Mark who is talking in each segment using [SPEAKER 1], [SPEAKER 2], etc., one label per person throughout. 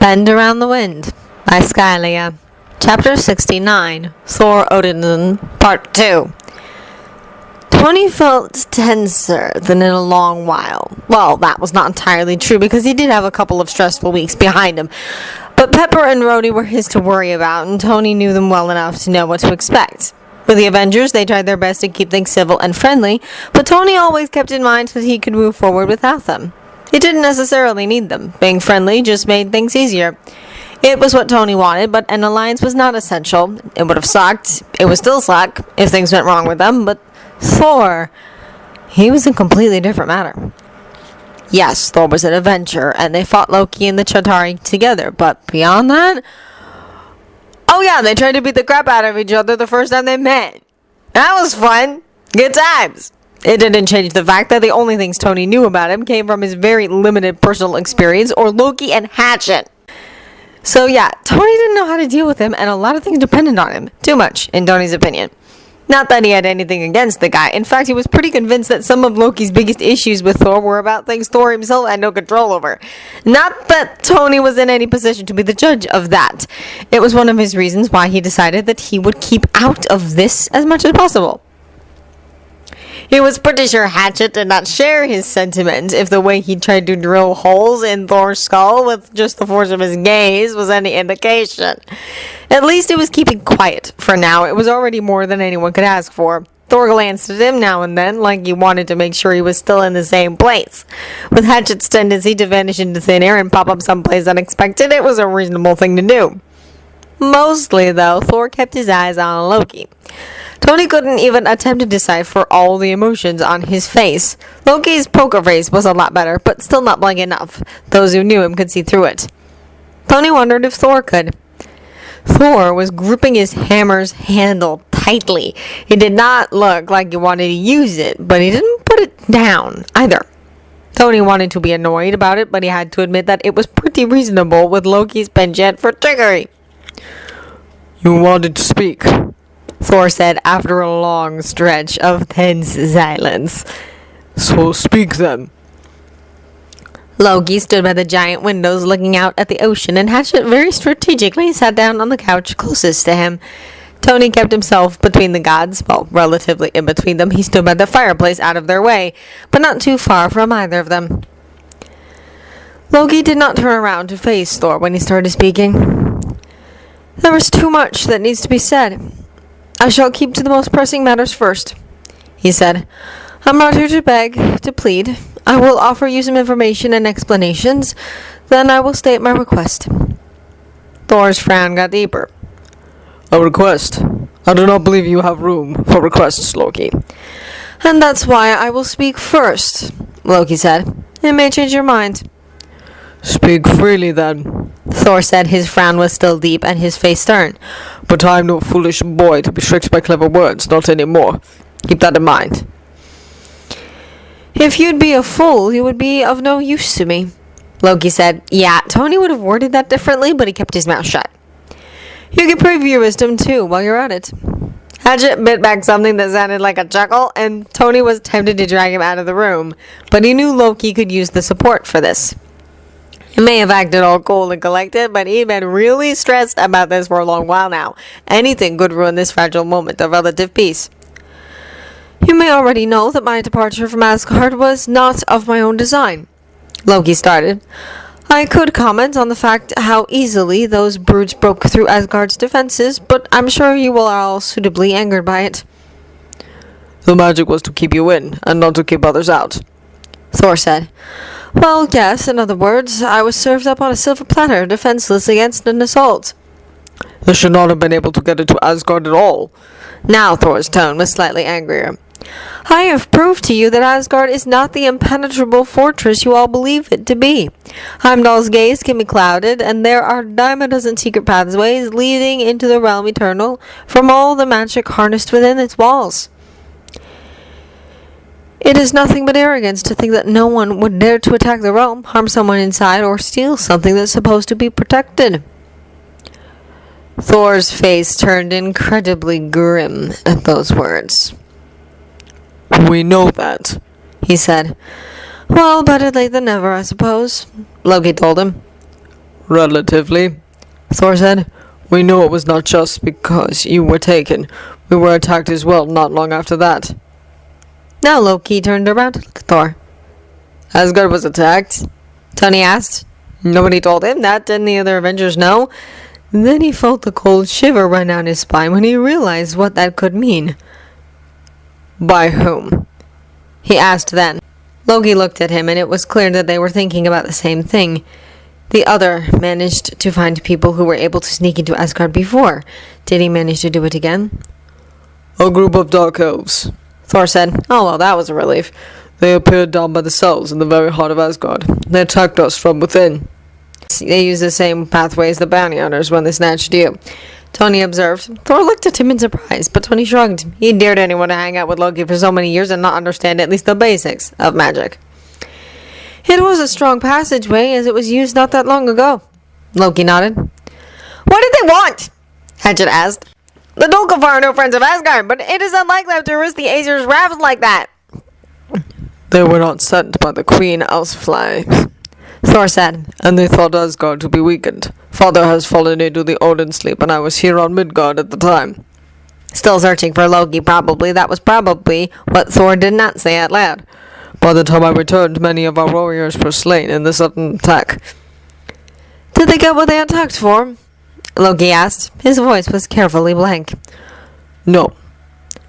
[SPEAKER 1] Bend Around the Wind by Skylia. Chapter 69, Thor Odinson, Part 2. Tony felt tenser than in a long while. Well, that was not entirely true because he did have a couple of stressful weeks behind him. But Pepper and Rhodey were his to worry about, and Tony knew them well enough to know what to expect. With the Avengers, they tried their best to keep things civil and friendly, but Tony always kept in mind that he could move forward without them. He didn't necessarily need them. Being friendly just made things easier. It was what Tony wanted, but an alliance was not essential. It would have sucked. It would still suck if things went wrong with them, but Thor, he was a completely different matter. Yes, Thor was an adventurer, and they fought Loki and the Chitauri together, but beyond that, oh yeah, they tried to beat the crap out of each other the first time they met. That was fun. Good times. It didn't change the fact that the only things Tony knew about him came from his very limited personal experience, or Loki and Hatchet. So yeah, Tony didn't know how to deal with him, and a lot of things depended on him. Too much, in Tony's opinion. Not that he had anything against the guy. In fact, he was pretty convinced that some of Loki's biggest issues with Thor were about things Thor himself had no control over. Not that Tony was in any position to be the judge of that. It was one of his reasons why he decided that he would keep out of this as much as possible. He was pretty sure Hatchet did not share his sentiments if the way he tried to drill holes in Thor's skull with just the force of his gaze was any indication. At least he was keeping quiet for now. It was already more than anyone could ask for. Thor glanced at him now and then, like he wanted to make sure he was still in the same place. With Hatchet's tendency to vanish into thin air and pop up someplace unexpected, it was a reasonable thing to do. Mostly, though, Thor kept his eyes on Loki. Tony couldn't even attempt to decipher all the emotions on his face. Loki's poker face was a lot better, but still not blank enough. Those who knew him could see through it. Tony wondered if Thor could. Thor was gripping his hammer's handle tightly. He did not look like he wanted to use it, but he didn't put it down either. Tony wanted to be annoyed about it, but he had to admit that it was pretty reasonable with Loki's penchant for trickery.
[SPEAKER 2] You wanted to speak,
[SPEAKER 1] Thor said after a long stretch of tense silence.
[SPEAKER 2] So speak then.
[SPEAKER 1] Loki stood by the giant windows looking out at the ocean, and Hatchet very strategically sat down on the couch closest to him. Tony kept himself between the gods, well, relatively in between them. He stood by the fireplace out of their way, but not too far from either of them. Loki did not turn around to face Thor when he started speaking. There is too much that needs to be said. I shall keep to the most pressing matters first, he said. I'm not here to beg, to plead. I will offer you some information and explanations. Then I will state my request. Thor's frown got deeper.
[SPEAKER 2] A request? I do not believe you have room for requests, Loki.
[SPEAKER 1] And that's why I will speak first, Loki said. It may change your mind.
[SPEAKER 2] Speak freely, then,
[SPEAKER 1] Thor said. His frown was still deep and his face stern.
[SPEAKER 2] But I am no foolish boy to be tricked by clever words, not any more. Keep that in mind.
[SPEAKER 1] If you'd be a fool, you would be of no use to me, Loki said. Yeah, Tony would have worded that differently, but he kept his mouth shut. You can prove your wisdom, too, while you're at it. Hatchet bit back something that sounded like a chuckle, and Tony was tempted to drag him out of the room, but he knew Loki could use the support for this. He may have acted all cool and collected, but he'd been really stressed about this for a long while now. Anything could ruin this fragile moment of relative peace. You may already know that my departure from Asgard was not of my own design, Loki started. I could comment on the fact how easily those brutes broke through Asgard's defenses, but I'm sure you are all suitably angered by it.
[SPEAKER 2] The magic was to keep you in, and not to keep others out,
[SPEAKER 1] Thor said. Well, yes, in other words, I was served up on a silver platter, defenseless against an assault.
[SPEAKER 2] They should not have been able to get into Asgard at all.
[SPEAKER 1] Now Thor's tone was slightly angrier. I have proved to you that Asgard is not the impenetrable fortress you all believe it to be. Heimdall's gaze can be clouded, and there are dime a dozen secret pathways leading into the realm eternal from all the magic harnessed within its walls. It is nothing but arrogance to think that no one would dare to attack the realm, harm someone inside, or steal something that's supposed to be protected. Thor's face turned incredibly grim at those words.
[SPEAKER 2] We know that,
[SPEAKER 1] he said. Well, better late than never, I suppose, Loki told him.
[SPEAKER 2] Relatively, Thor said. We know it was not just because you were taken. We were attacked as well not long after that.
[SPEAKER 1] Now Loki turned around to look at Thor.
[SPEAKER 2] Asgard was attacked?
[SPEAKER 1] Tony asked.
[SPEAKER 2] Nobody told him that. Didn't the other Avengers know?
[SPEAKER 1] Then he felt the cold shiver run down his spine when he realized what that could mean.
[SPEAKER 2] By whom?
[SPEAKER 1] He asked then. Loki looked at him, and it was clear that they were thinking about the same thing. The other managed to find people who were able to sneak into Asgard before. Did he manage to do it again?
[SPEAKER 2] A group of dark elves,
[SPEAKER 1] Thor said. Oh, well, that was a relief.
[SPEAKER 2] They appeared down by the cells in the very heart of Asgard. They attacked us from within.
[SPEAKER 1] They used the same pathway as the bounty hunters when they snatched you, Tony observed. Thor looked at him in surprise, but Tony shrugged. He dared anyone to hang out with Loki for so many years and not understand at least the basics of magic. It was a strong passageway, as it was used not that long ago. Loki nodded. What did they want? Hatchet asked. The Dolkafar are no friends of Asgard, but it is unlikely to risk the Aesir's wrath like that.
[SPEAKER 2] They were not sent by the Queen Elsfly,
[SPEAKER 1] Thor said,
[SPEAKER 2] and they thought Asgard to be weakened. Father has fallen into the Odin sleep, and I was here on Midgard at the time.
[SPEAKER 1] Still searching for Loki, probably. That was probably what Thor did not say out loud.
[SPEAKER 2] By the time I returned, many of our warriors were slain in the sudden attack.
[SPEAKER 1] Did they get what they attacked for? Loki asked. His voice was carefully blank.
[SPEAKER 2] No,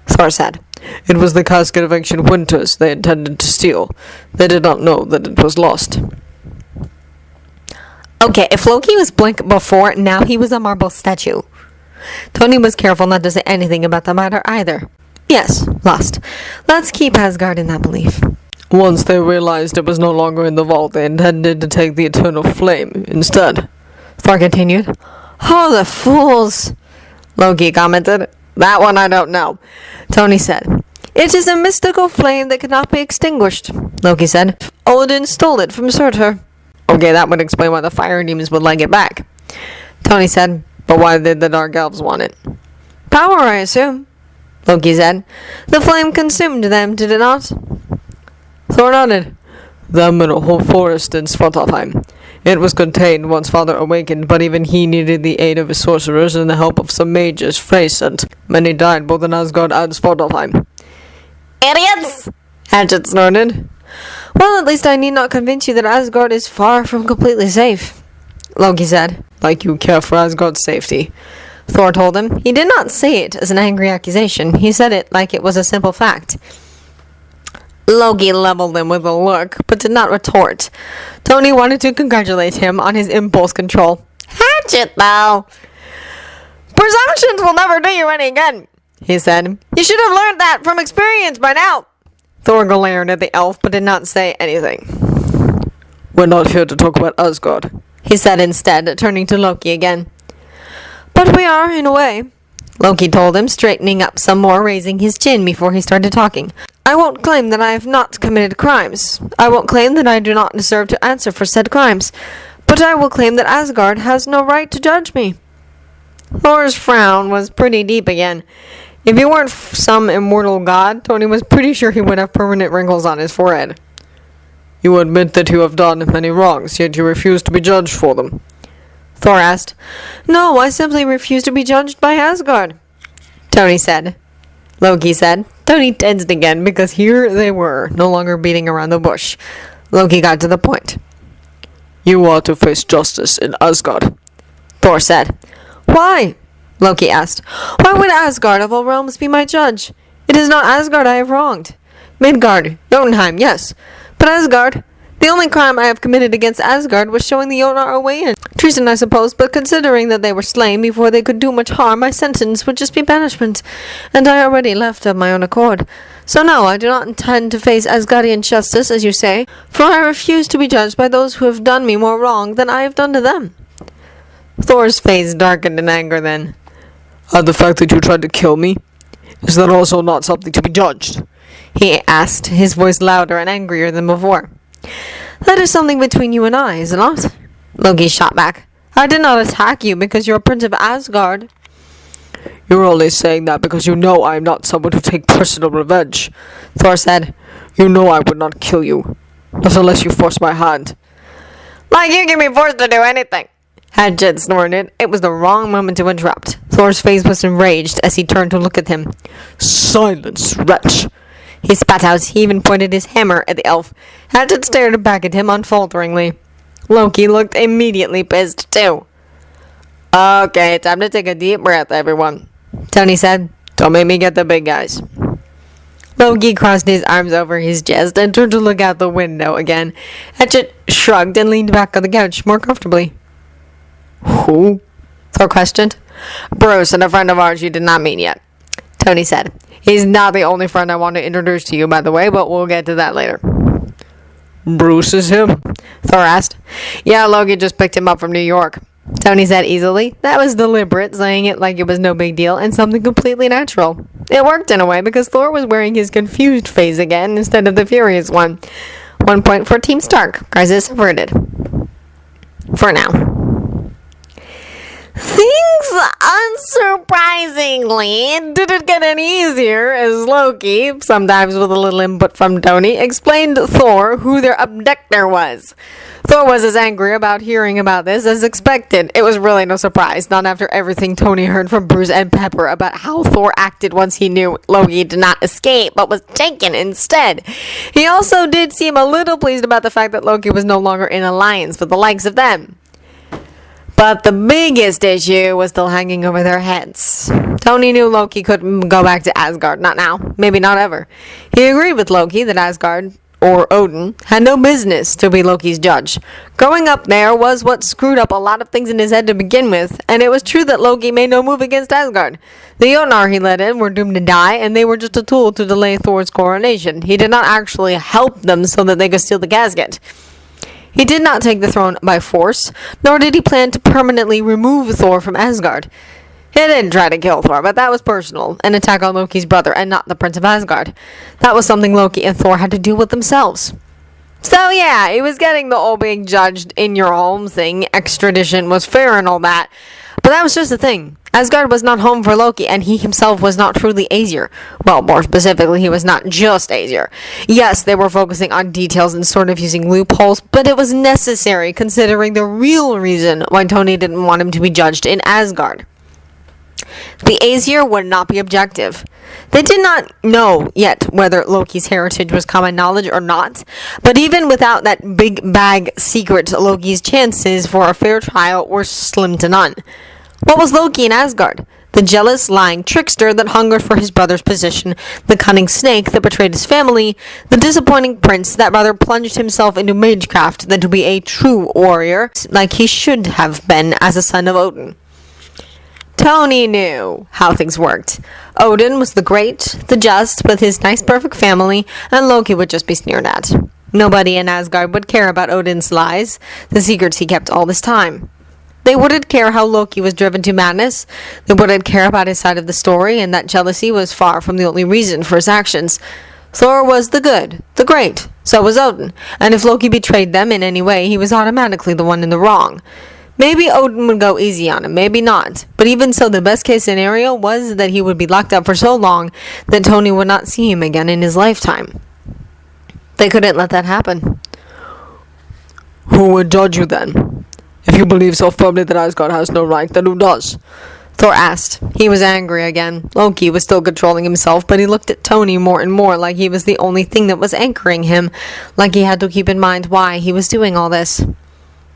[SPEAKER 1] Thor said.
[SPEAKER 2] It was the casket of ancient winters they intended to steal. They did not know that it was lost.
[SPEAKER 1] Okay, if Loki was blank before, now he was a marble statue. Tony was careful not to say anything about the matter either. Yes, lost. Let's keep Asgard in that belief.
[SPEAKER 2] Once they realized it was no longer in the vault, they intended to take the eternal flame instead.
[SPEAKER 1] Thor continued. Oh, the fools! Loki commented. That one I don't know. Tony said. It is a mystical flame that cannot be extinguished, Loki said. Odin stole it from Surtur. Okay, that would explain why the fire demons would like it back. Tony said.
[SPEAKER 2] But why did the Dark Elves want it?
[SPEAKER 1] Power, I assume, Loki said. The flame consumed them, did it not?
[SPEAKER 2] Thor nodded. Them and a whole forest in Svartalfheim. It was contained once Father awakened, but even he needed the aid of his sorcerers and the help of some mages Frey sent. Many died both in Asgard and Svartalfheim.
[SPEAKER 1] Idiots! Hatchet snorted. Well, at least I need not convince you that Asgard is far from completely safe, Loki said.
[SPEAKER 2] Like you care for Asgard's safety,
[SPEAKER 1] Thor told him. He did not say it as an angry accusation. He said it like it was a simple fact. Loki leveled him with a look, but did not retort. Tony wanted to congratulate him on his impulse control. Hatchet, though! Presumptions will never do you any good, he said. You should have learned that from experience by now. Thor glared at the elf, but did not say anything.
[SPEAKER 2] We're not here to talk about Asgard,
[SPEAKER 1] he said instead, turning to Loki again. But we are, in a way, Loki told him, straightening up some more, raising his chin before he started talking. I won't claim that I have not committed crimes. I won't claim that I do not deserve to answer for said crimes. But I will claim that Asgard has no right to judge me. Thor's frown was pretty deep again. If he weren't some immortal god, Tony was pretty sure he would have permanent wrinkles on his forehead.
[SPEAKER 2] You admit that you have done many wrongs, yet you refuse to be judged for them,
[SPEAKER 1] Thor asked. No, I simply refuse to be judged by Asgard, Tony said. Loki said. Tony tensed again because here they were, no longer beating around the bush. Loki got to the point.
[SPEAKER 2] You are to face justice in Asgard,
[SPEAKER 1] Thor said. Why? Loki asked. Why would Asgard of all realms be my judge? It is not Asgard I have wronged. Midgard, Jotunheim, yes. But Asgard, the only crime I have committed against Asgard was showing the Jotnar a way in. Treason, I suppose, but considering that they were slain before they could do much harm, my sentence would just be banishment, and I already left of my own accord. So no, I do not intend to face Asgardian justice, as you say, for I refuse to be judged by those who have done me more wrong than I have done to them. Thor's face darkened in anger then.
[SPEAKER 2] And the fact that you tried to kill me, is that also not something to be judged?
[SPEAKER 1] He asked, his voice louder and angrier than before. That is something between you and I, is it not? Loki shot back. I did not attack you because you're a prince of Asgard.
[SPEAKER 2] You're only saying that because you know I am not someone to take personal revenge,
[SPEAKER 1] Thor said.
[SPEAKER 2] You know I would not kill you, not unless you force my hand.
[SPEAKER 1] Like you can be forced to do anything, Hadget snorted. It was the wrong moment to interrupt. Thor's face was enraged as he turned to look at him.
[SPEAKER 2] Silence, wretch!
[SPEAKER 1] He spat out. He even pointed his hammer at the elf. Hadget stared back at him unfalteringly. Loki looked immediately pissed, too. Okay, time to take a deep breath, everyone, Tony said. Don't make me get the big guys. Loki crossed his arms over his chest and turned to look out the window again. Hadget shrugged and leaned back on the couch more comfortably.
[SPEAKER 2] Who?
[SPEAKER 1] Thor questioned. Bruce and a friend of ours you did not meet yet, Tony said. He's not the only friend I want to introduce to you, by the way, but we'll get to that later.
[SPEAKER 2] Bruce is him?
[SPEAKER 1] Thor asked. Yeah, Loki just picked him up from New York, Tony said easily. That was deliberate, saying it like it was no big deal and something completely natural. It worked in a way because Thor was wearing his confused face again instead of the furious one. 1 point for Team Stark. Crisis averted. For now. Things, unsurprisingly, didn't get any easier as Loki, sometimes with a little input from Tony, explained Thor who their abductor was. Thor was as angry about hearing about this as expected. It was really no surprise, not after everything Tony heard from Bruce and Pepper about how Thor acted once he knew Loki did not escape, but was taken instead. He also did seem a little pleased about the fact that Loki was no longer in alliance with the likes of them. But the biggest issue was still hanging over their heads. Tony knew Loki couldn't go back to Asgard. Not now. Maybe not ever. He agreed with Loki that Asgard, or Odin, had no business to be Loki's judge. Growing up there was what screwed up a lot of things in his head to begin with, and it was true that Loki made no move against Asgard. The Jotnar he let in were doomed to die, and they were just a tool to delay Thor's coronation. He did not actually help them so that they could steal the casket. He did not take the throne by force, nor did he plan to permanently remove Thor from Asgard. He didn't try to kill Thor, but that was personal, an attack on Loki's brother and not the Prince of Asgard. That was something Loki and Thor had to deal with themselves. So yeah, he was getting the whole being judged in your home thing, extradition was fair and all that, but that was just the thing. Asgard was not home for Loki, and he himself was not truly Aesir. Well, more specifically, he was not just Aesir. Yes, they were focusing on details and sort of using loopholes, but it was necessary considering the real reason why Tony didn't want him to be judged in Asgard. The Aesir would not be objective. They did not know yet whether Loki's heritage was common knowledge or not, but even without that big bag secret, Loki's chances for a fair trial were slim to none. What was Loki in Asgard? The jealous, lying trickster that hungered for his brother's position, the cunning snake that betrayed his family, the disappointing prince that rather plunged himself into magecraft than to be a true warrior, like he should have been as a son of Odin. Tony knew how things worked. Odin was the great, the just, with his nice perfect family, and Loki would just be sneered at. Nobody in Asgard would care about Odin's lies, the secrets he kept all this time. They wouldn't care how Loki was driven to madness. They wouldn't care about his side of the story, and that jealousy was far from the only reason for his actions. Thor was the good, the great. So was Odin. And if Loki betrayed them in any way, he was automatically the one in the wrong. Maybe Odin would go easy on him, maybe not. But even so, the best case scenario was that he would be locked up for so long that Tony would not see him again in his lifetime. They couldn't let that happen.
[SPEAKER 2] Who would judge you then? If you believe so firmly that Asgard has no right, then who does?
[SPEAKER 1] Thor asked. He was angry again. Loki was still controlling himself, but he looked at Tony more and more like he was the only thing that was anchoring him, like he had to keep in mind why he was doing all this.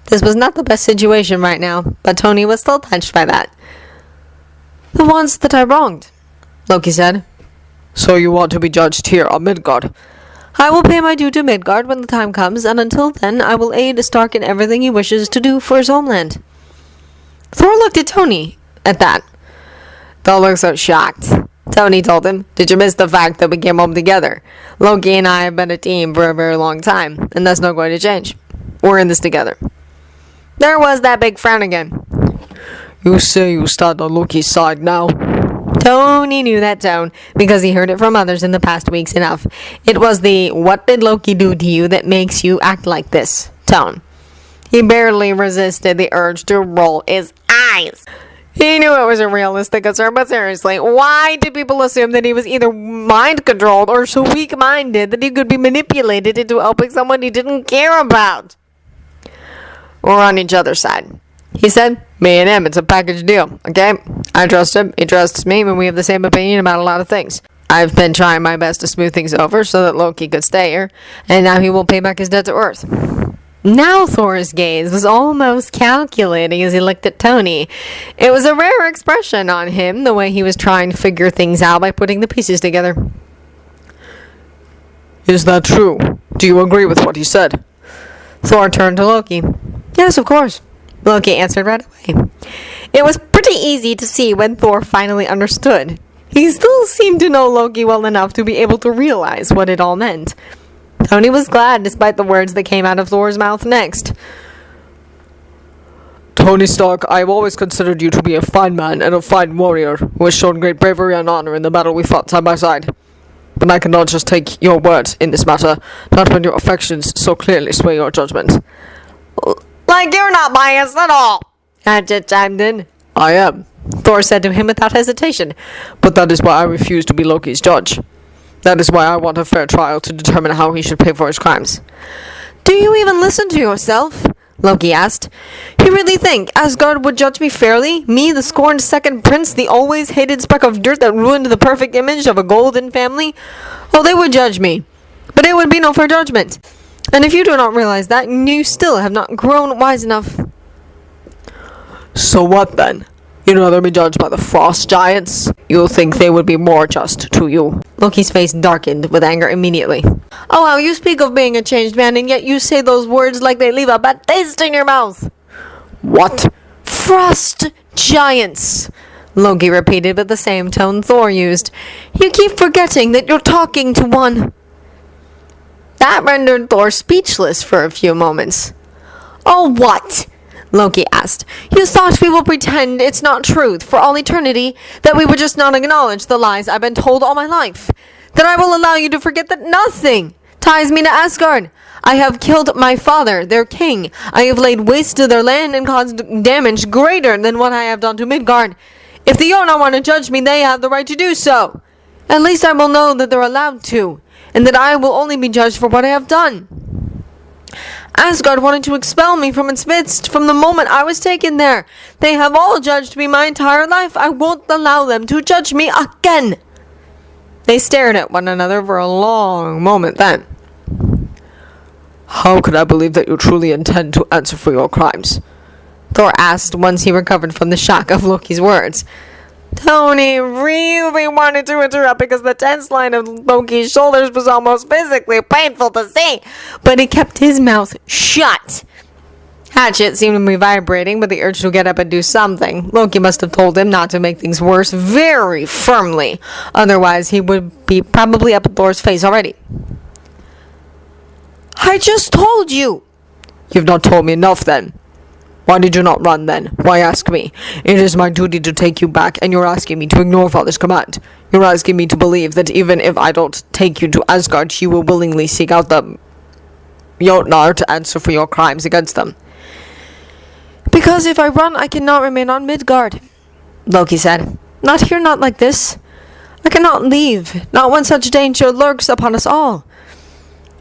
[SPEAKER 1] This was not the best situation right now, but Tony was still touched by that. The ones that I wronged, Loki said.
[SPEAKER 2] So you want to be judged here on Midgard?
[SPEAKER 1] I will pay my due to Midgard when the time comes, and until then I will aid Stark in everything he wishes to do for his homeland. Thor looked at Tony at that.
[SPEAKER 2] Don't look so shocked, Tony told him. Did you miss the fact that we came home together? Loki and I have been a team for a very long time, and that's not going to change. We're in this together.
[SPEAKER 1] There was that big frown again.
[SPEAKER 2] You say you stand on Loki's side now?
[SPEAKER 1] Tony knew that tone because he heard it from others in the past weeks enough. It was the "what did Loki do to you that makes you act like this" tone. He barely resisted the urge to roll his eyes. He knew it was a realistic concern, but seriously, why did people assume that he was either mind-controlled or so weak-minded that he could be manipulated into helping someone he didn't care about? We're on each other's side,
[SPEAKER 2] he said. Me and him, it's a package deal, okay? I trust him, he trusts me, and we have the same opinion about a lot of things. I've been trying my best to smooth things over so that Loki could stay here, and now he will pay back his debt to Earth.
[SPEAKER 1] Now Thor's gaze was almost calculating as he looked at Tony. It was a rare expression on him, the way he was trying to figure things out by putting the pieces together.
[SPEAKER 2] Is that true? Do you agree with what he said?
[SPEAKER 1] Thor turned to Loki. Yes, of course. Loki answered right away. It was pretty easy to see when Thor finally understood. He still seemed to know Loki well enough to be able to realize what it all meant. Tony was glad despite the words that came out of Thor's mouth next.
[SPEAKER 2] Tony Stark, I have always considered you to be a fine man and a fine warrior who has shown great bravery and honor in the battle we fought side by side. But I cannot just take your word in this matter, not when your affections so clearly sway your judgment.
[SPEAKER 1] Like you're not biased at all, Hatchet chimed in.
[SPEAKER 2] I am,
[SPEAKER 1] Thor said to him without hesitation.
[SPEAKER 2] but that is why I refuse to be Loki's judge. That is why I want a fair trial to determine how he should pay for his crimes.
[SPEAKER 1] Do you even listen to yourself? Loki asked. You really think Asgard would judge me fairly? Me, the scorned second prince, the always hated speck of dirt that ruined the perfect image of a golden family? Oh, they would judge me, but it would be no fair judgment. And if you do not realize that, you still have not grown wise enough.
[SPEAKER 2] So what then? You'd rather be judged by the frost giants? You think they would be more just to you?
[SPEAKER 1] Loki's face darkened with anger immediately. Oh, how you speak of being a changed man, and yet you say those words like they leave a bad taste in your mouth.
[SPEAKER 2] What?
[SPEAKER 1] Frost giants, Loki repeated with the same tone Thor used. You keep forgetting that you're talking to one. That rendered Thor speechless for a few moments. Oh, what? Loki asked. You thought we will pretend it's not truth for all eternity? That we would just not acknowledge the lies I've been told all my life? That I will allow you to forget that nothing ties me to Asgard? I have killed my father, their king. I have laid waste to their land and caused damage greater than what I have done to Midgard. If the Jotnar want to judge me, they have the right to do so. At least I will know that they're allowed to, and that I will only be judged for what I have done. Asgard wanted to expel me from its midst from the moment I was taken there. They have all judged me my entire life. I won't allow them to judge me again. They stared at one another for a long moment then.
[SPEAKER 2] How could I believe that you truly intend to answer for your crimes?
[SPEAKER 1] Thor asked once he recovered from the shock of Loki's words. Tony really wanted to interrupt because the tense line of Loki's shoulders was almost physically painful to see, but he kept his mouth shut. Hatchet seemed to be vibrating with the urge to get up and do something. Loki must have told him not to make things worse very firmly, otherwise he would be probably up at Thor's face already. I just told you!
[SPEAKER 2] You've not told me enough then. Why did you not run then? Why ask me? It is my duty to take you back, and you're asking me to ignore Father's command. You're asking me to believe that even if I don't take you to Asgard, you will willingly seek out the Jotnar to answer for your crimes against them.
[SPEAKER 1] Because if I run, I cannot remain on Midgard, Loki said. Not here, not like this. I cannot leave, not when such danger lurks upon us all.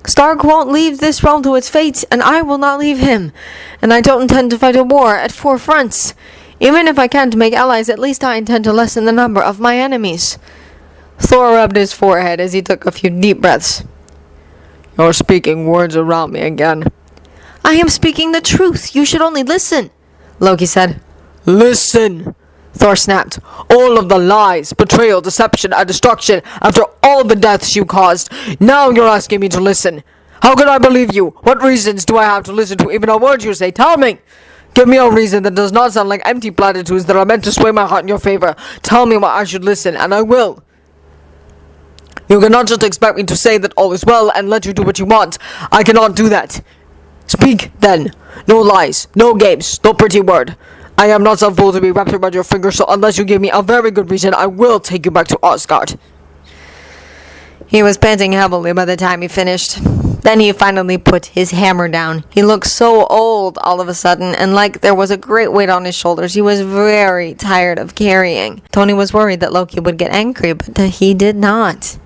[SPEAKER 1] Stark won't leave this realm to its fate, and I will not leave him. And I don't intend to fight a war at 4 fronts. Even if I can't make allies, at least I intend to lessen the number of my enemies. Thor rubbed his forehead as he took a few deep breaths.
[SPEAKER 2] You're speaking words around me again.
[SPEAKER 1] I am speaking the truth. You should only listen, Loki said.
[SPEAKER 2] Listen!
[SPEAKER 1] Thor snapped.
[SPEAKER 2] All of the lies, betrayal, deception, and destruction after all the deaths you caused. Now you're asking me to listen. How can I believe you? What reasons do I have to listen to even a word you say? Tell me! Give me a reason that does not sound like empty platitudes that are meant to sway my heart in your favor. Tell me why I should listen, and I will. You cannot just expect me to say that all is well and let you do what you want. I cannot do that. Speak, then. No lies, no games, no pretty word. I am not some fool to be wrapped around your finger, so unless you give me a very good reason, I will take you back to Asgard.
[SPEAKER 1] He was panting heavily by the time he finished. Then he finally put his hammer down. He looked so old all of a sudden, and like there was a great weight on his shoulders he was very tired of carrying. Tony was worried that Loki would get angry, but he did not.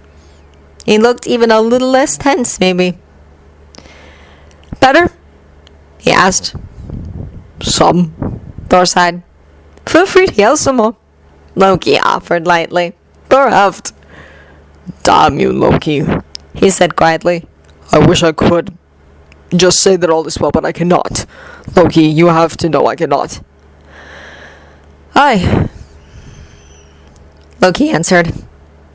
[SPEAKER 1] He looked even a little less tense, maybe. Better? He asked.
[SPEAKER 2] Some.
[SPEAKER 1] Thor sighed. Feel free to yell some more, Loki offered lightly.
[SPEAKER 2] Thor huffed. Damn you, Loki,
[SPEAKER 1] he said quietly.
[SPEAKER 2] I wish I could just say that all is well, but I cannot. Loki, you have to know I cannot.
[SPEAKER 1] Aye, Loki answered.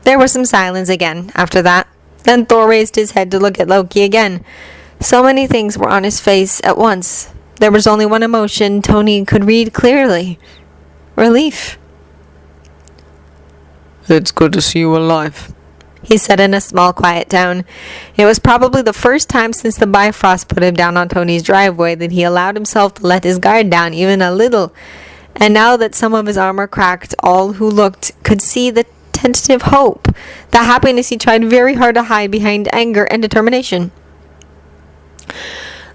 [SPEAKER 1] There was some silence again after that. Then Thor raised his head to look at Loki again. So many things were on his face at once. There was only one emotion Tony could read clearly. Relief.
[SPEAKER 2] It's good to see you alive,
[SPEAKER 1] he said in a small, quiet tone. It was probably the first time since the Bifrost put him down on Tony's driveway that he allowed himself to let his guard down even a little. And now that some of his armor cracked, all who looked could see the tentative hope, the happiness he tried very hard to hide behind anger and determination.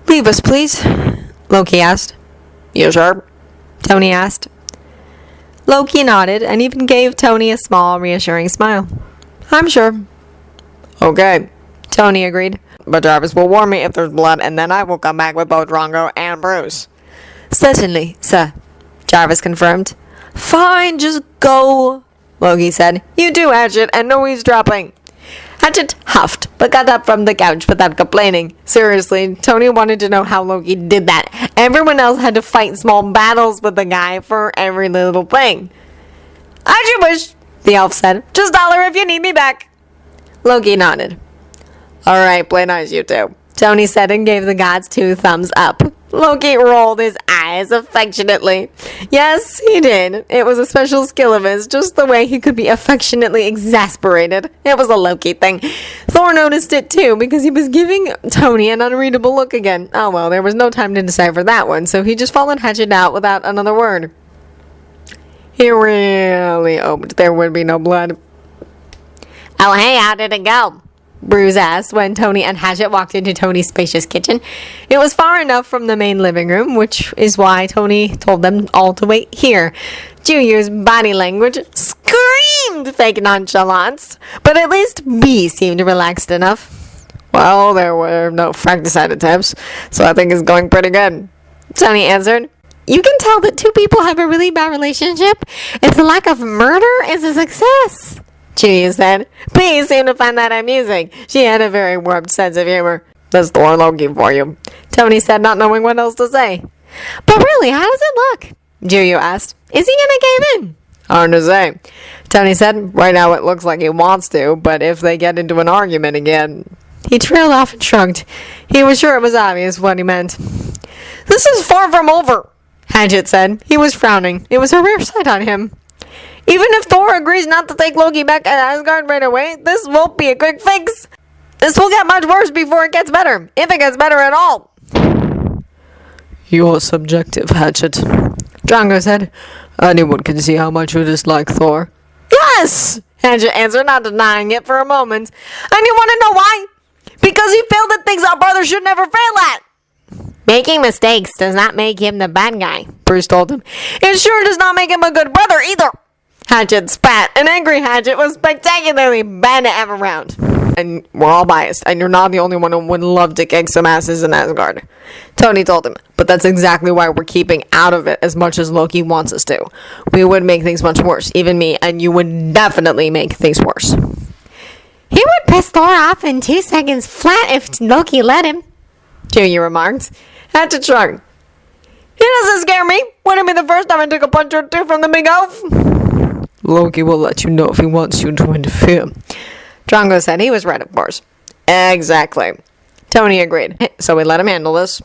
[SPEAKER 1] Leave us, please, Loki asked.
[SPEAKER 2] You sure?
[SPEAKER 1] Tony asked. Loki nodded and even gave Tony a small, reassuring smile. I'm sure.
[SPEAKER 2] Okay,
[SPEAKER 1] Tony agreed.
[SPEAKER 2] but Jarvis will warn me if there's blood, and then I will come back with both Drongo and Bruce.
[SPEAKER 1] Certainly, sir, Jarvis confirmed. Fine, just go, Loki said.
[SPEAKER 2] You do, Hatchet, and no eavesdropping.
[SPEAKER 1] Hatchet huffed, but got up from the couch without complaining.
[SPEAKER 2] Seriously, Tony wanted to know how Loki did that. Everyone else had to fight small battles with the guy for every little thing.
[SPEAKER 1] As you wish, the elf said.
[SPEAKER 2] Just holler if you need me back.
[SPEAKER 1] Loki nodded.
[SPEAKER 2] All right, play nice, you two,
[SPEAKER 1] Tony said and gave the gods 2 thumbs up.
[SPEAKER 2] Loki rolled his eyes affectionately. Yes, he did. It was a special skill of his, just the way he could be affectionately exasperated. It was a Loki thing. Thor noticed it too, because he was giving Tony an unreadable look again. Oh well, there was no time to decipher that one, so he just followed Hatchet out without another word. He really hoped there would be no blood.
[SPEAKER 1] Oh hey, how did it go? Bruce asked when Tony and Hatchet walked into Tony's spacious kitchen. It was far enough from the main living room, which is why Tony told them all to wait here. Junior's body language screamed fake nonchalance, but at least B seemed relaxed enough.
[SPEAKER 2] Well, there were no fratricide attempts, so I think it's going pretty good,
[SPEAKER 1] Tony answered. You can tell that 2 people have a really bad relationship if the lack of murder is a success, Julia said.
[SPEAKER 2] P seemed to find that amusing. She had a very warped sense of humor. That's Thor Loki for you, Tony said, not knowing what else to say.
[SPEAKER 1] But really, how does it look? Julia asked. Is he gonna give in?
[SPEAKER 2] Hard to say, Tony said. Right now it looks like he wants to, but if they get into an argument again...
[SPEAKER 1] He trailed off and shrugged. He was sure it was obvious what he meant.
[SPEAKER 2] This is far from over,
[SPEAKER 1] Hatchet said. He was frowning. It was a rare sight on him.
[SPEAKER 2] Even if Thor agrees not to take Loki back at Asgard right away, this won't be a quick fix. This will get much worse before it gets better, if it gets better at all.
[SPEAKER 3] You're subjective, Hatchet,
[SPEAKER 1] Drongo said.
[SPEAKER 3] Anyone can see how much you dislike Thor.
[SPEAKER 2] Yes, Hatchet answered, not denying it for a moment. And you want to know why? Because he failed at things our brother should never fail at.
[SPEAKER 1] Making mistakes does not make him the bad guy,
[SPEAKER 2] Bruce told him. It sure does not make him a good brother either. Hatchet spat. An angry Hatchet was spectacularly bad to have around. And we're all biased, and you're not the only one who would love to kick some asses in Asgard, Tony told him. But that's exactly why we're keeping out of it as much as Loki wants us to. We would make things much worse, even me, and you would definitely make things worse.
[SPEAKER 1] He would piss Thor off in 2 seconds flat if Loki let him,
[SPEAKER 2] Junior remarked. Hatchet shrugged. He doesn't scare me. Wouldn't be the first time I took a punch or 2 from the big elf.
[SPEAKER 3] Loki will let you know if he wants you to interfere.
[SPEAKER 2] Drongo said. He was right, of course. Exactly. Tony agreed. So we let him handle this.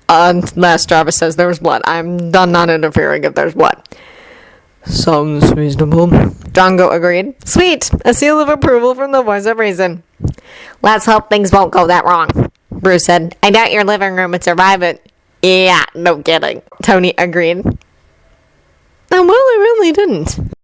[SPEAKER 2] Unless Jarvis says there was blood. I'm done not interfering if there's blood.
[SPEAKER 3] Sounds reasonable.
[SPEAKER 2] Drongo agreed. Sweet. A seal of approval from the voice of reason.
[SPEAKER 1] Let's hope things won't go that wrong, Bruce said. I doubt your living room would survive it.
[SPEAKER 2] Yeah, no kidding. Tony agreed.
[SPEAKER 1] And well, it really didn't.